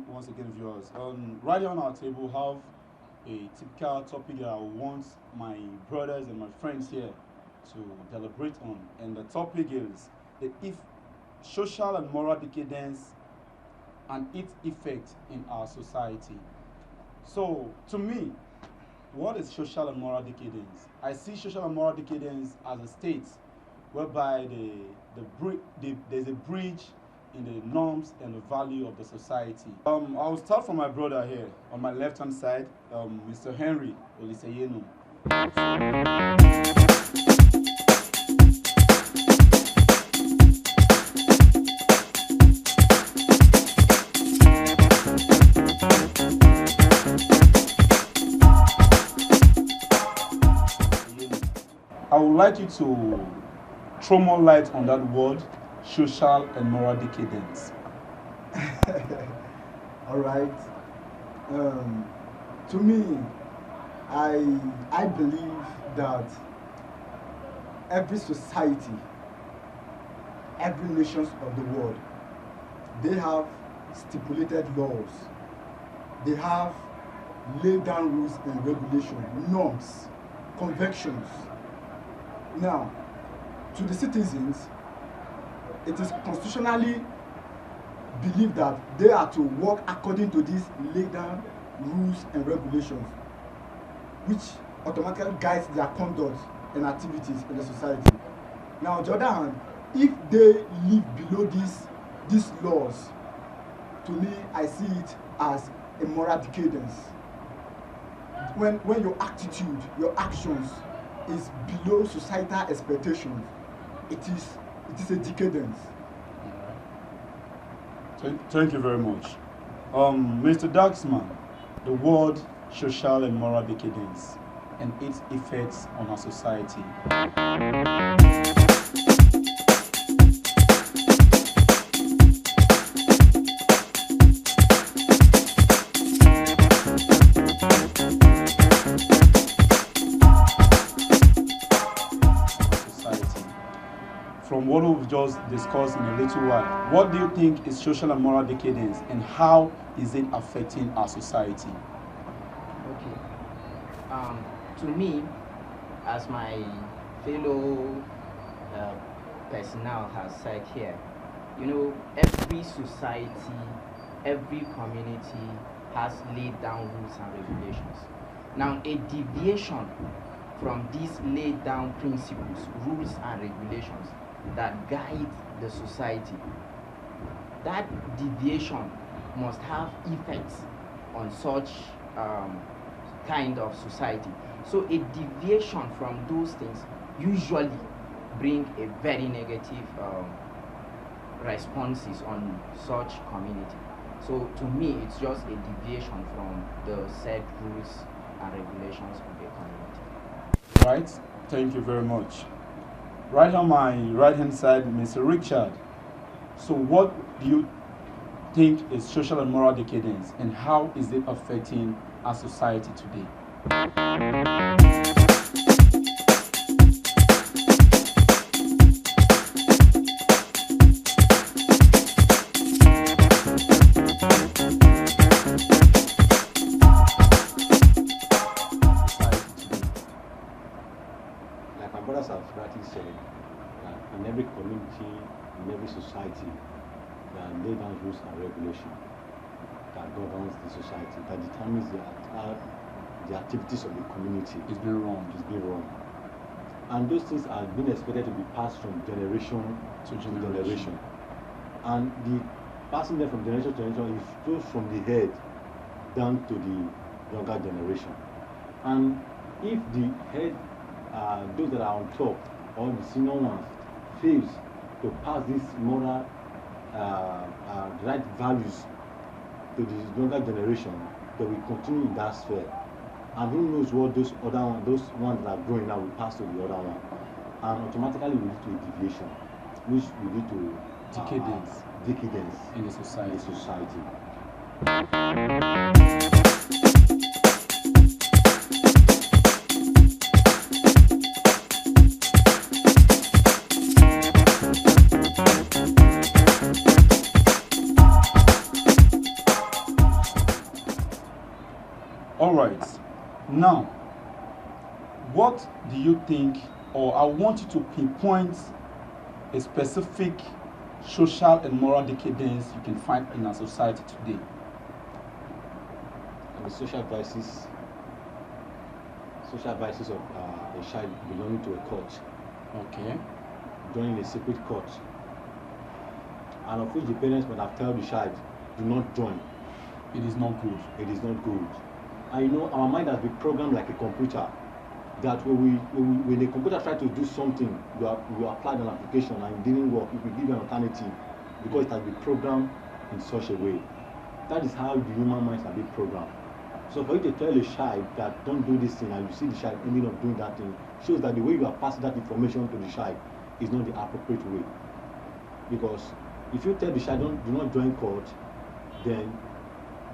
once again, viewers. Right here on our table, have a typical topic that I want my brothers and my friends here to deliberate on, and the topic is the if social and moral decadence and its effect in our society. So, to me, what is social and moral decadence? I see social and moral decadence as a state whereby there's a breach in the norms and the value of the society. I'll start from my brother here on my left hand side, Mr. Henry Oliseyenu. I would like you to throw more light on that word, social and moral decadence. All right. To me, I believe that every society, every nations of the world, they have stipulated laws. They have laid down rules and regulations, norms, conventions. Now, to the citizens, it is constitutionally believed that they are to work according to these laid down rules and regulations, which automatically guides their conduct and activities in the society. Now, on the other hand, if they live below these laws, to me, I see it as a moral decadence. When your attitude, your actions is below societal expectations, it is a decadence. Thank you very much. Mr. Daxman, the word social and moral decadence and its effects on our society. From what we've just discussed in a little while, what do you think is social and moral decadence and how is it affecting our society? Okay. To me, as my fellow personnel has said here, every society, every community has laid down rules and regulations. Now, a deviation from these laid down principles, rules and regulations that guide the society, that deviation must have effects on such kind of society. So a deviation from those things usually bring a very negative responses on such community. So to me, it's just a deviation from the said rules and regulations of the community. Right? Thank you very much. Right on my right hand side, Mr. Richard. So what do you think is social and moral decadence and how is it affecting our society today? Like my brothers have rightly said, in every community, in every society, there are laid down rules and regulations that governs the society, that determines the activities of the community. It's been wrong. It's been wrong. And those things are being expected to be passed from generation to generation. And the passing them from generation to generation is goes from the head down to the younger generation. And if the head, those that are on top, or the senior ones, fails to pass these moral right values to the younger generation, they will continue in that sphere. And who knows what those ones that are growing now will pass to the other one. And automatically will lead to a deviation, which will lead to decadence in the society. All right. Now, what do you think, or I want you to pinpoint a specific social and moral decadence you can find in our society today? And the social vices of a child belonging to a court, Okay. joining a secret court, and of which the parents might have told the child, do not join. It is not good. It is not good. And you know, our mind has been programmed like a computer. That when the computer tries to do something, you applied an application and it didn't work, it will give you an alternative because it has been programmed in such a way. That is how the human minds have been programmed. So for you to tell a child that don't do this thing and you see the child ending up doing that thing, shows that the way you are passing that information to the child is not the appropriate way. Because if you tell the child do not join court, then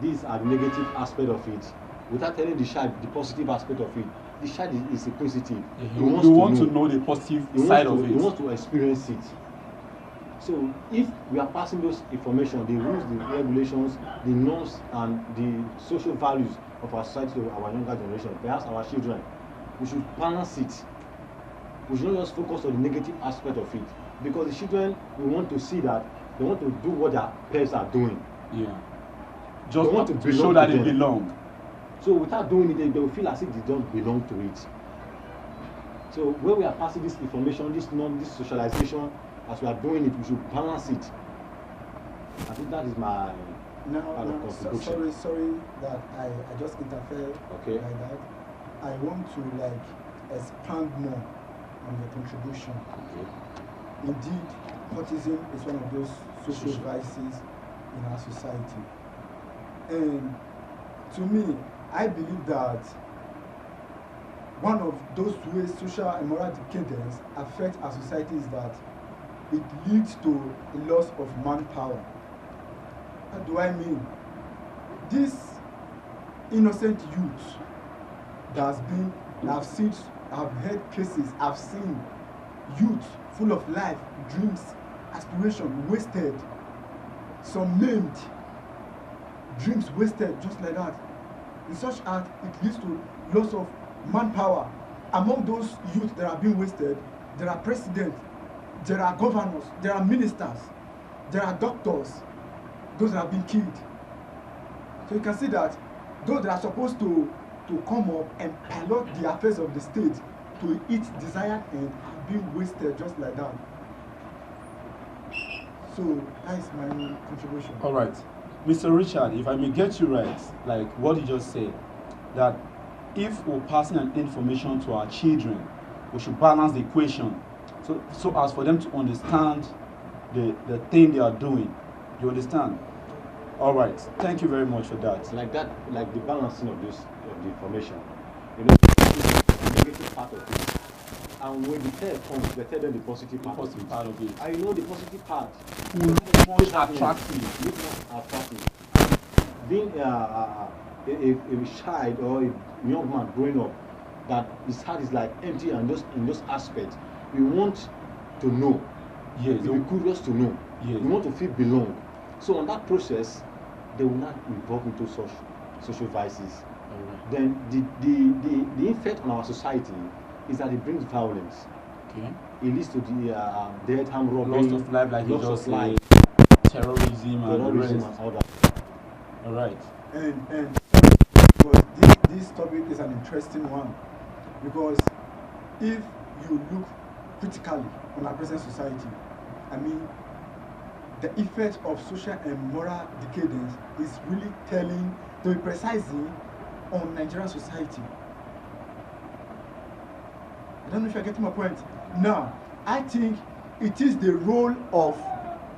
these are the negative aspect of it. Without telling the child the positive aspect of it, the child is inquisitive. Yeah, you want to know the positive side of it. He wants to experience it. So if we are passing those information, the rules, the regulations, the norms, and the social values of our society to our younger generation, perhaps our children, we should balance it. We should not just focus on the negative aspect of it. Because the children, we want to see that they want to do what their parents are doing. Yeah. Just want to show that they belong. So without doing it, they will feel as if they don't belong to it. So when we are passing this information, this norm, this socialization, as we are doing it, we should balance it. I think that is my part of contribution. Sorry that I just interfered Okay. like that. I want to expand more on the contribution. Okay. Indeed, autism is one of those social vices in our society. And to me, I believe that one of those ways social and moral decadence affect our society is that it leads to a loss of manpower. What do I mean? This innocent youth that has been, I've heard cases, I've seen youth full of life, dreams, aspiration wasted, some maimed, dreams wasted just like that. In such act, it leads to loss of manpower. Among those youth that are being wasted, there are presidents, there are governors, there are ministers, there are doctors, those that have been killed. So you can see that those that are supposed to come up and pilot the affairs of the state to its desired end are being wasted just like that. So that is my contribution. All right. Mr. Richard, if I may get you right, like what you just said, that if we're passing an information to our children, we should balance the equation so as for them to understand the thing they are doing. You understand? All right. Thank you very much for that. Like that, like the balancing of this of the information. You know, the negative part of it. And when the third comes, they tell them the positive part of it. I know the positive part. More attractive. More attractive. Being a child or a young man growing up, that his heart is like empty and just in those aspects, we want to know. Yes. We be curious to know. Yes. We want to feel belong. So on that process, they will not involve into such social vices. Right. Then the effect on our society is that it brings violence. Okay. It leads to the death, harm, robbery, Loss of life, like you just said, terrorism and the rest. and all that. All right. And because this topic is an interesting one, because if you look critically on our present society, I mean, the effect of social and moral decadence is really telling, to be precisely, on Nigerian society. I don't know if you're getting my point. Now, I think it is the role of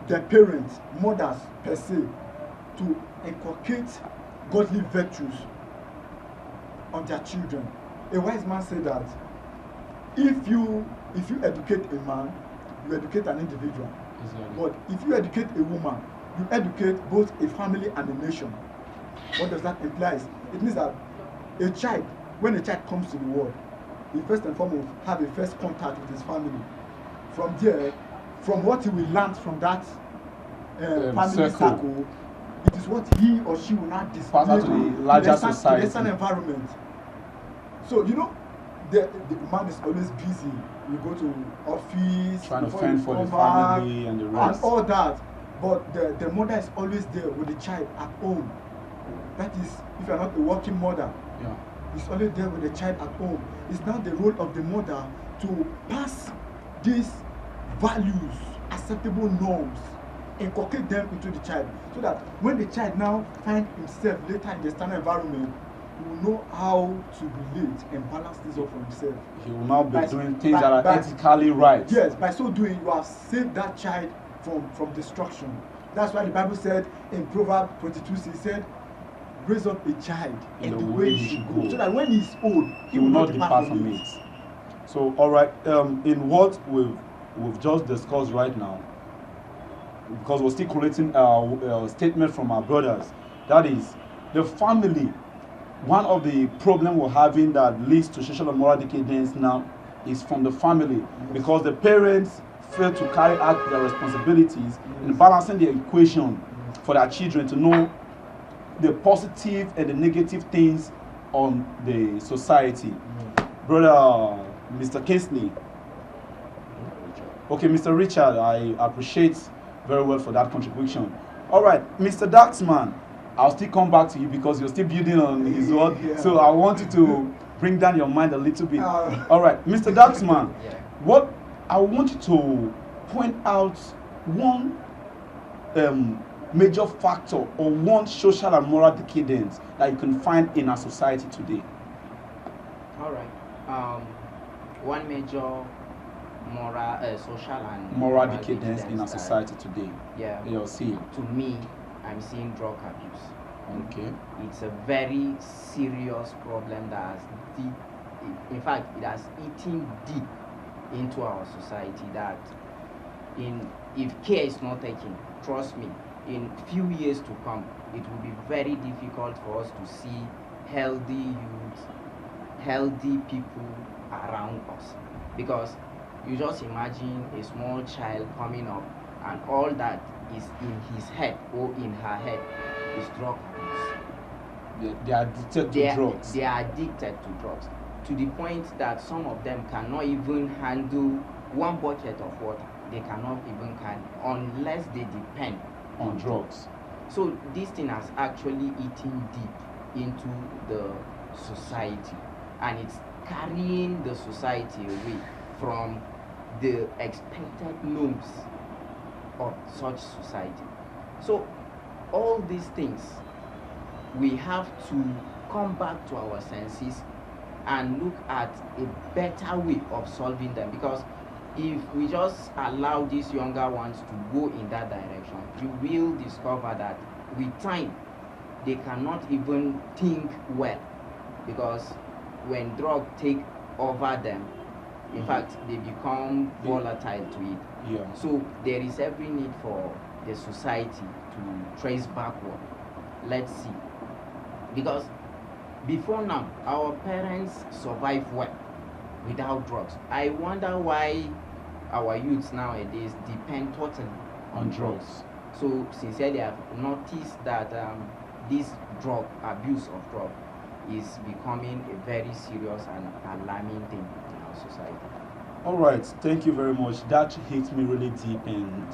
the parents, mothers per se, to inculcate godly virtues on their children. A wise man said that if you educate a man, you educate an individual. Exactly. But if you educate a woman, you educate both a family and a nation. What does that imply? It means that a child, when a child comes to the world, he first and foremost have a first contact with his family. From there, from what he will learn from that family circle, it is what he or she will not display Pass out to the larger to the society. external environment. So you know, the man is always busy. You go to office, Trying to before fend you for the come back, family and the rest. and all that. But the mother is always there with the child at home. That is, if you are not a working mother, Yeah. is always there with the child at home. It's now the role of the mother to pass these values, acceptable norms, inculcate them into the child, so that when the child now finds himself later in the external environment, he will know how to relate and balance this up for himself. He will now be By- doing things by- that are by- ethically right. Yes, by so doing, you have saved that child from destruction. That's why the Bible said in Proverbs 22, it said, raise up a child in the way he should go, so that when he's old, He will not depart from it. So, all right, in what we've just discussed right now, because we're still collating a statement from our brothers, that is, the family. One of the problem we're having that leads to social and moral decadence now is from the family, because the parents fail to carry out their responsibilities in balancing the equation for their children to know the positive and the negative things on the society. Brother Mr. Kingsley. Okay, Mr. Richard, I appreciate very well for that contribution. All right, Mr. Daxman, I'll still come back to you because you're still building on his word. Yeah. So I want you to bring down your mind a little bit. Uh, All right, Mr. Daxman, Yeah. what I want you to point out one major factor or one social and moral decadence that you can find in our society today. All right. One major social and Moral decadence in our that- society today. Yeah. You'll see. To me, I'm seeing drug abuse. Okay. It's a very serious problem that has deep, in fact, it has eaten deep into our society. That if care is not taken, trust me, in few years to come, it will be very difficult for us to see healthy youth, healthy people around us. Because you just imagine a small child coming up and all that is in his head or in her head is drug abuse. They are addicted to drugs. They are addicted to drugs to the point that some of them cannot even handle one bucket of water. They cannot even carry unless they depend on drugs. So this thing has actually eaten deep into the society, and it's carrying the society away from the expected norms of such society. So all these things, we have to come back to our senses and look at a better way of solving them, because if we just allow these younger ones to go in that direction, you will discover that with time they cannot even think well, because when drugs take over them, in fact they become volatile to it. Yeah. So there is every need for the society to trace backward. Let's see, because before now our parents survive well without drugs. I wonder why our youths nowadays depend totally On drugs. So sincerely, I've noticed that this drug abuse of drug is becoming a very serious and alarming thing in our society. All right. Thank you very much. That hits me really deep, and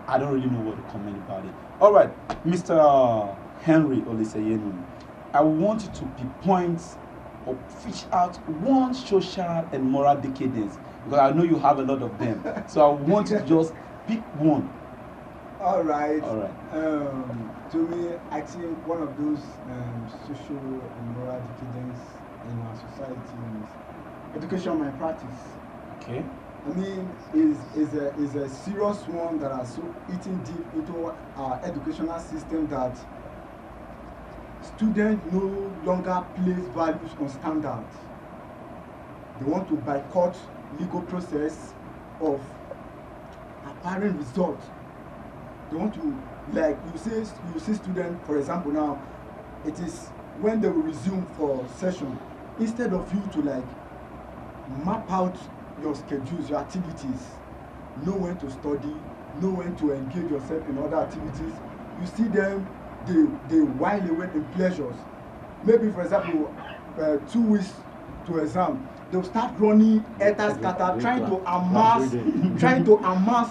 I don't really know what to comment about it. All right, Mr. Henry Oliseyenu, I want you to pinpoint or fish out one social and moral decadence, because I know you have a lot of them. So I want you to just pick one. All right. All right. To me, I think one of those social and moral decadence in our society is education malpractice. Okay. I mean, is a serious one that has so eaten deep into our educational system that students no longer place values on standards. They want to boycott legal process of apparent result. They want to, like you see students, for example, now it is when they will resume for session, instead of you to like map out your schedules, your activities, know when to study, know when to engage yourself in other activities, you see them they while away in pleasures. Maybe for example 2 weeks to exam, they'll start running scatter, trying to amass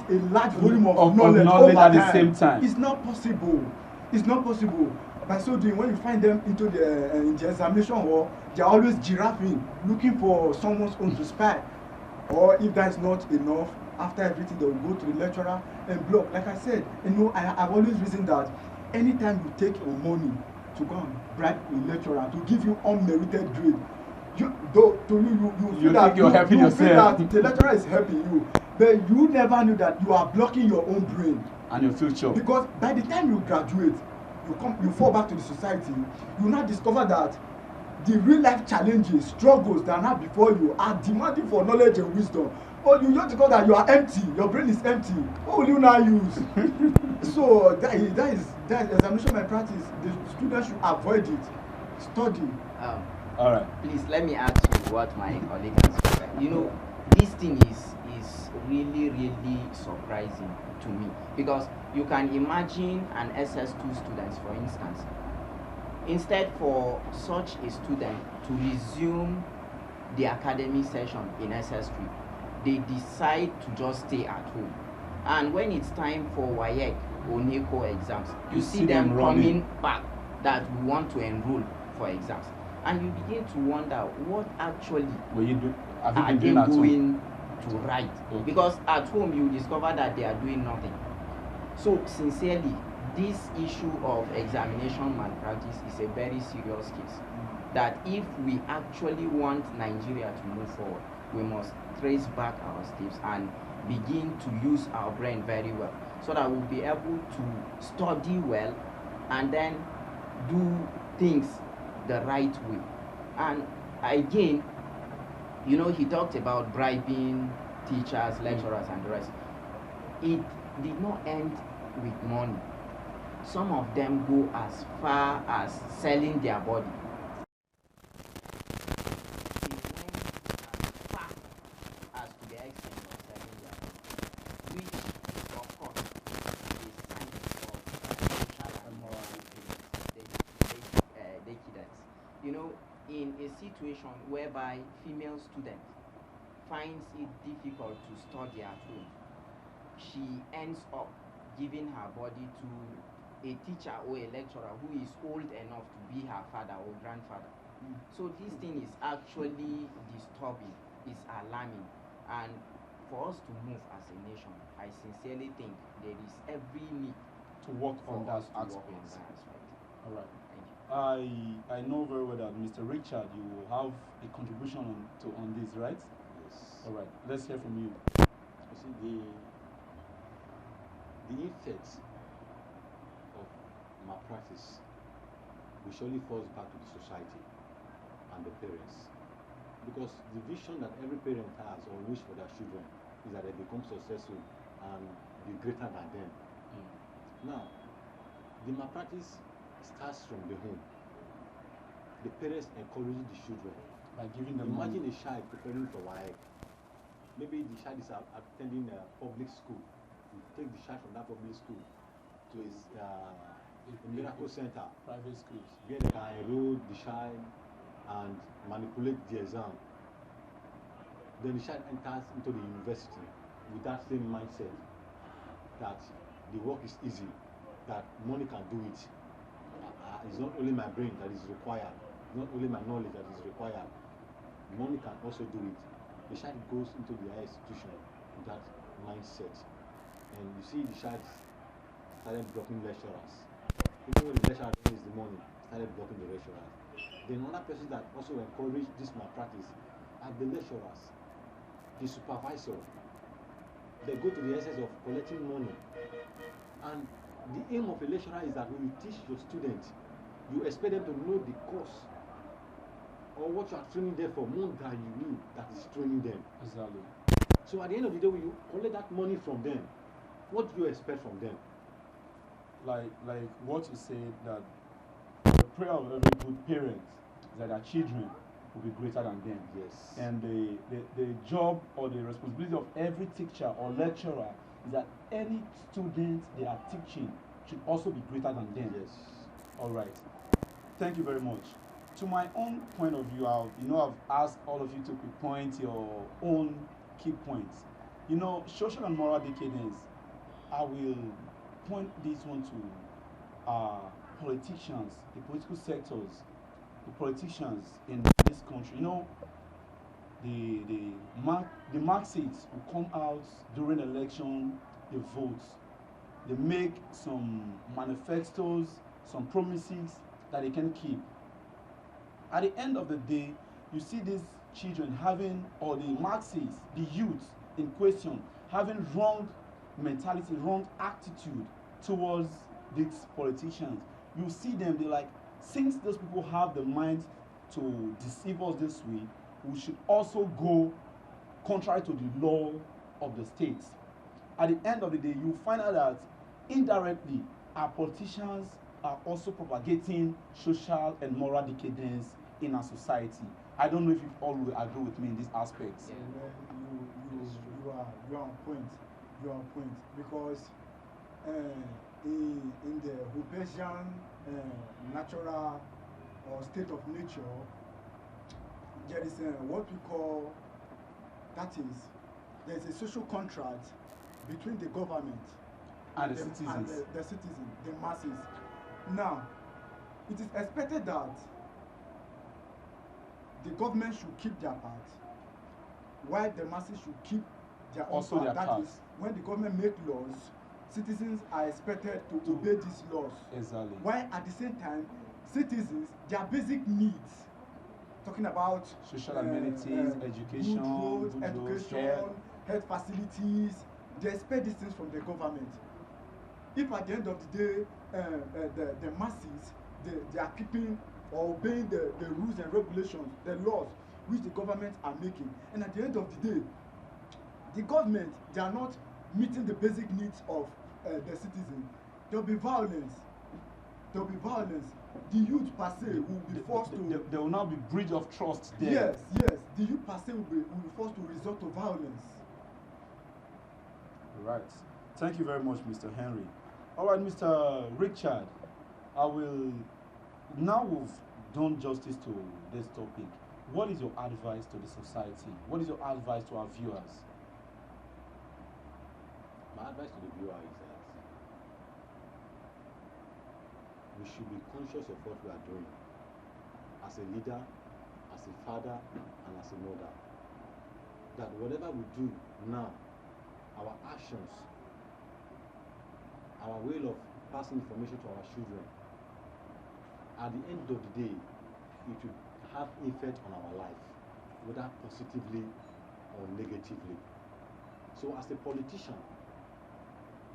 a large volume of knowledge over at time. the same time. It's not possible. It's not possible. By so doing, when you find them into in the examination hall, they're always giraffing, looking for someone's own to spy. Or if that is not enough, after everything, they will go to the lecturer and block. Like I said, I've always reasoned that anytime you take your money to go and bribe a lecturer to give you unmerited grade, you feel that you're helping yourself. Feel that the lecturer is helping you, but you never knew that you are blocking your own brain and your future. Because by the time you graduate, you fall back to the society, you now discover that the real life challenges, struggles that are now before you are demanding for knowledge and wisdom. Or you just discover that you are empty, your brain is empty. What will you now use? So that is examination malpractice. The students should avoid it. Study. All right. Please let me ask you what my colleague has said. You know, this thing is really, really surprising to me, because you can imagine an SS2 student, for instance, instead for such a student to resume the academic session in SS3, they decide to just stay at home. And when it's time for WAEC or NECO exams, you see them coming back that we want to enroll for exams. And you begin to wonder what actually are they going to write. Okay. Because at home you discover that they are doing nothing. So sincerely, this issue of examination malpractice is a very serious case. That if we actually want Nigeria to move forward, we must trace back our steps and begin to use our brain very well, so that we'll be able to study well and then do things the right way. And again, you know, he talked about bribing teachers, lecturers, and the rest. It did not end with money. Some of them go as far as selling their body. They went as far as to the extent of selling their body, which, of course, is a sign of social and moral decadence. You know, in a situation whereby female student finds it difficult to study at home, she ends up giving her body to a teacher or a lecturer who is old enough to be her father or grandfather. So this thing is actually disturbing, it's alarming, and for us to move as a nation, I sincerely think there is every need to work on that aspect. All right. I know very well that Mr. Richard, you will have a contribution on this, right? Yes. All right. Let's hear from you. You see, the effects of malpractice will surely falls back to the society and the parents, because the vision that every parent has or wish for their children is that they become successful and be greater than them. Now, the malpractice starts from the home. The parents encourage the children by giving them Imagine money. a child preparing for WAEC. Maybe the child is attending a public school. You take the child from that public school to a miracle center, Private schools, where they can enroll the child and manipulate the exam. Then the child enters into the university with that same mindset that the work is easy, that money can do it. It's not only my brain that is required, it's not only my knowledge that is required. Money can also do it. The child goes into the higher institution with that mindset. And you see the child started blocking lecturers. Even when the lecturer needs the money, started blocking the lecturers. Then another person that also encouraged this malpractice are the lecturers, the supervisor. They go to the essence of collecting money. And the aim of a lecturer is that when you teach your students, you expect them to know the course or what you are training them for more than you knew that is training them. Exactly. So at the end of the day, when you collect that money from them, what do you expect from them? Like what you said, that the prayer of every good parent is that their children will be greater than them. Yes. And the job or the responsibility of every teacher or lecturer is that any student they are teaching should also be greater than them. Yes. All right. Thank you very much. To my own point of view, I've asked all of you to pinpoint your own key points. Social and moral decadence. I will point this one to politicians, the political sectors, the politicians in this country. The Marxists who come out during election, they vote, they make some manifestos, some promises that they can keep. At the end of the day, you see these children having, or the Marxists, the youth in question, having wrong mentality, wrong attitude towards these politicians. You see them, they like, since those people have the mind to deceive us this way, we should also go contrary to the law of the state. At the end of the day, you find out that indirectly our politicians are also propagating social and moral decadence in our society. I don't know if you all will agree with me in these aspects. Yeah. You are on point. You are on point because in the Hobbesian natural or state of nature, there is what we call, that is, there is a social contract between the government And the citizens. the citizen, the masses. Now, it is expected that the government should keep their part, while the masses should keep their own Also part. their That part. is, when the government make laws, citizens are expected to obey these laws. Exactly. While at the same time, citizens, their basic needs, talking about Social amenities, education, good roads, good roads, education, care. health facilities, they expect these things from the government. If at the end of the day, the masses, they are keeping or obeying the rules and regulations, the laws which the government are making, and at the end of the day, the government, they are not meeting the basic needs of the citizen, there will be violence. There will be violence. The youth per se will be forced to. There will now be bridge of trust there. Yes, yes. The youth per se will be forced to resort to violence. Right. Thank you very much, Mr. Henry. All right, Mr. Richard. Now we've done justice to this topic. What is your advice to the society? What is your advice to our viewers? My advice to the viewer is that we should be conscious of what we are doing as a leader, as a father, and as a mother. That whatever we do now, our actions, our way of passing information to our children, at the end of the day, it will have effect on our life, whether positively or negatively. So as a politician,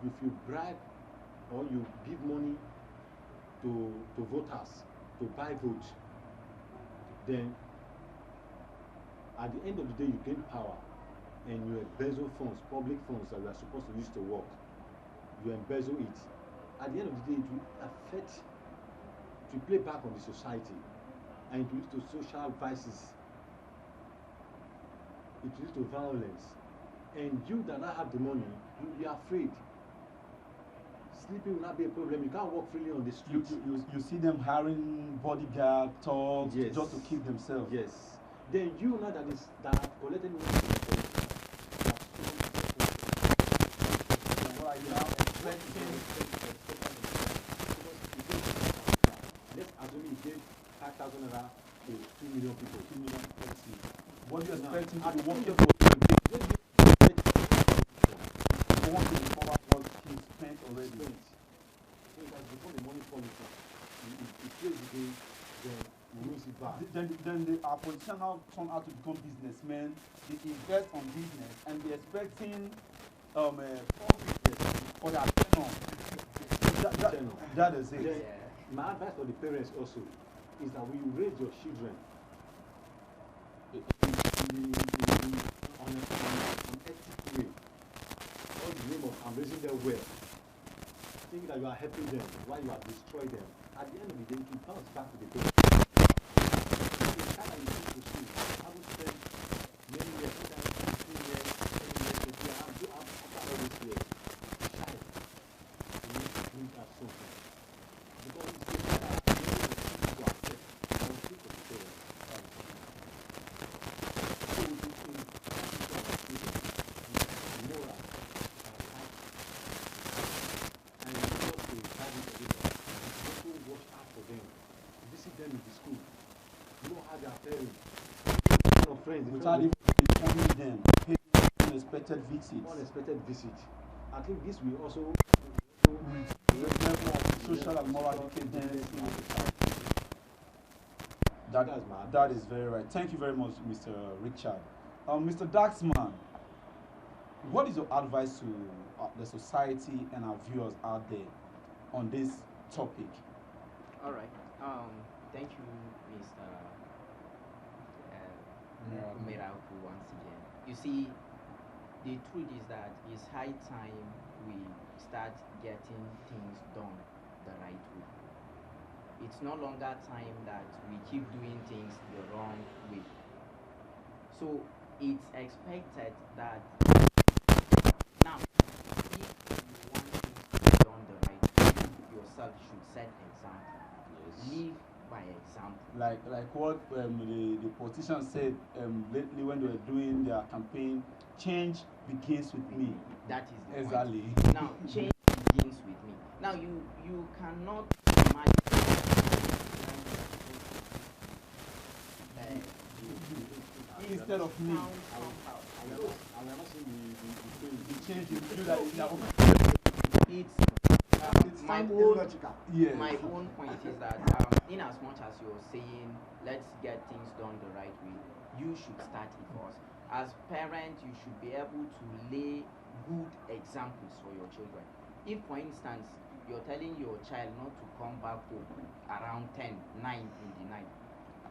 if you bribe or you give money to voters to buy votes, then at the end of the day you gain power and you embezzle funds, public funds that we are supposed to use to work. You embezzle it. At the end of the day, it will affect, it will play back on the society, and it will lead to social vices. It will lead to violence. And you that not have the money, you will be afraid. Sleeping will not be a problem. You can't walk freely on the street. You see them hiring bodyguard, thugs, Yes. just to keep themselves. Yes. Then you now that have collected money from the police, And what are you now expecting? Let's assume he gave 5,000 naira to 2 million people. 2 million person. What do you Now, expect him to at be the end working of for? the day, You want to recover what he spent already. so it has become a money politics. It plays the game, then we lose it back. Our politicians now turn out to become businessmen. They invest on business and they're expecting profit for their tenure. That is it. Then, Yeah. my advice for the parents also is that when you raise your children on an ethical way, all the name of I'm raising them well, thinking that you are helping them while you are destroying them, at the end of the day, it will bounce back to the parents. The time that you go to school, I would spend many years, sometimes 15 years, 10 years, 20 years, after all these years, child, you need to bring out something. Because it's the child friends. without even informing them, paying unexpected visit. Unexpected visit. I think this will also The level of social and moral decadence in our society. That's my That advice. is very right. Thank you very much, Mr. Richard. Mr. Daxman, what is your advice to the society and our viewers out there on this topic? All right. Thank you, Mr. Miracle, once again. You see, the truth is that it's high time we start getting things done the right way. It's no longer time that we keep doing things the wrong way. So it's expected that now, if you want things to be done the right way, you yourself should set example. Yes. Live by example. Like what the politicians said lately when they were doing their campaign, change begins with me. That is the Exactly. point. Now, change begins with me. Now, you cannot imagine Instead of me, I never seen the change you do that in your own. It's my sound own illogical. Yes. my own point is that in as much as you're saying let's get things done the right way, you should start it first. As parents, you should be able to lay good examples for your children. If, for instance, you're telling your child not to come back home around 10, 9 in the night,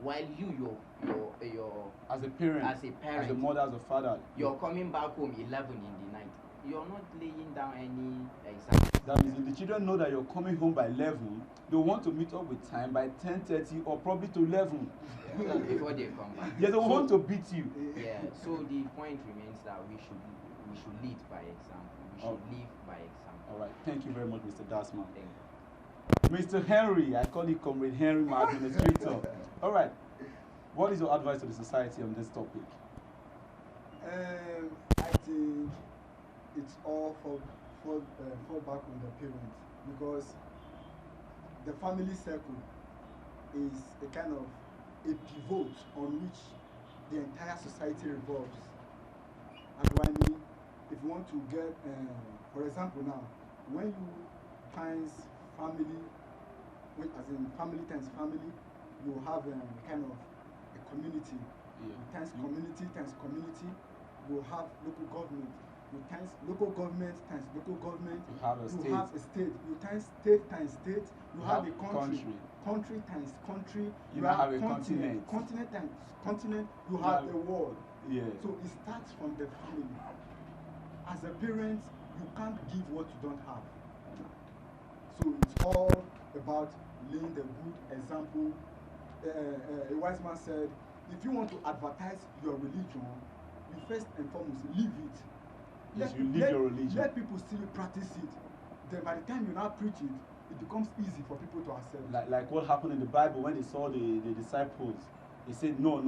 while your As a parent, as a parent, as a mother, as a father, you're coming back home 11 in the night, you're not laying down any example. that means if the children know that you're coming home by 11, they want to meet up with time by 10:30 or probably to 11. Yeah, before they come back. Yes, they want to beat you. Yeah, so the point remains that we should lead by example. We should live by example. All right, thank you very much, Mr. Dasman. Thank you. Mr. Henry, I call you Comrade Henry, my administrator. All right, what is your advice to the society on this topic? I think it's all fall back on the parents, because the family circle is a kind of a pivot on which the entire society revolves. And what I mean, if you want to get, for example now, when you times family, as in family times family, you have kind of a community. Yeah. Times community, you have local government. You times local government times local government. You have a you state. have a state. You times state times state. You have a country. country. Country times country. You now have a continent. Continent times continent. You You have have- the world. Yeah. So it starts from the family. As a parent, you can't give what you don't have. So it's all about laying the good example. A wise man said, if you want to advertise your religion, you first and foremost live it. Yes, you live your religion. Let people still practice it. Then by the time you now preach it, it becomes easy for people to accept. Like what happened in the Bible when they saw the disciples. They said, no,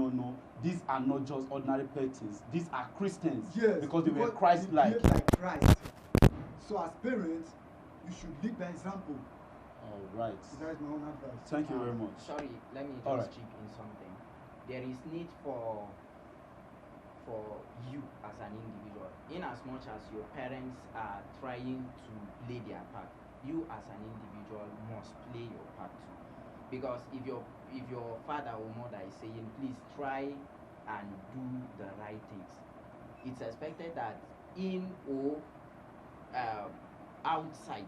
these are not just ordinary persons. These are Christians. Yes, because they were they Christ-like. behave like Christ. So as parents, you should lead by example. All right. That is my own advice. Thank you very much. Sorry, let me All just right. chip in something. There is need for you as an individual, in as much as your parents are trying to play their part, you as an individual must play your part too. Because if your father or mother is saying please try and do the right things, it's expected that in or outside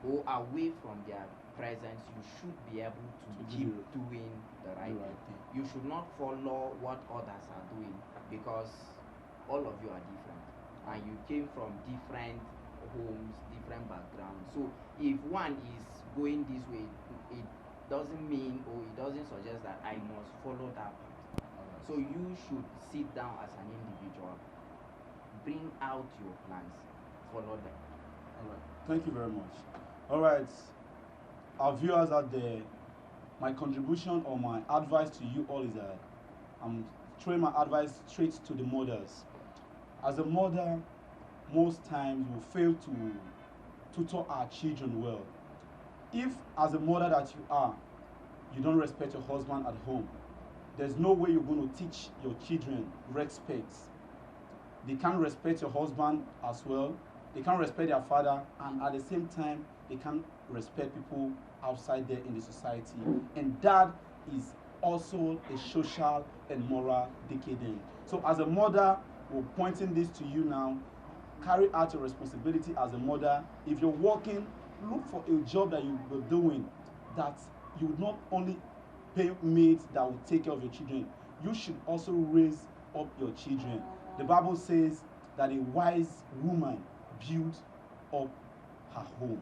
or away from their presence, you should be able to To keep do doing the right right thing. thing. You should not follow what others are doing, because all of you are different and you came from different homes, different backgrounds. So if one is going this way, it doesn't mean or it doesn't suggest that I must follow that path. So you should sit down as an individual, bring out your plans, follow them. All right. Thank you very much. All right. Our viewers out there, my contribution or my advice to you all is that I'm throwing my advice straight to the mothers. As a mother, most times we fail to tutor our children well. If, as a mother that you are, you don't respect your husband at home, there's no way you're going to teach your children respect. They can't respect your husband as well. They can't respect their father, and at the same time, they can't respect people outside there in the society. And that is also a social and moral decadence. So as a mother, we're pointing this to you now. Carry out your responsibility as a mother. If you're working, look for a job that you're doing that you would not only pay maids that will take care of your children. You should also raise up your children. The Bible says that a wise woman builds up her home.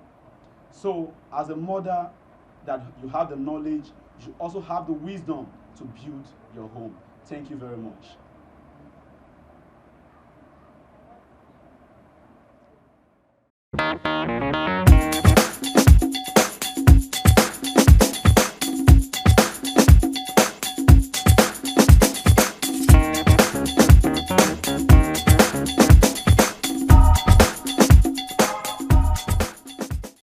So as a mother, that you have the knowledge, you should also have the wisdom to build your home. Thank you very much.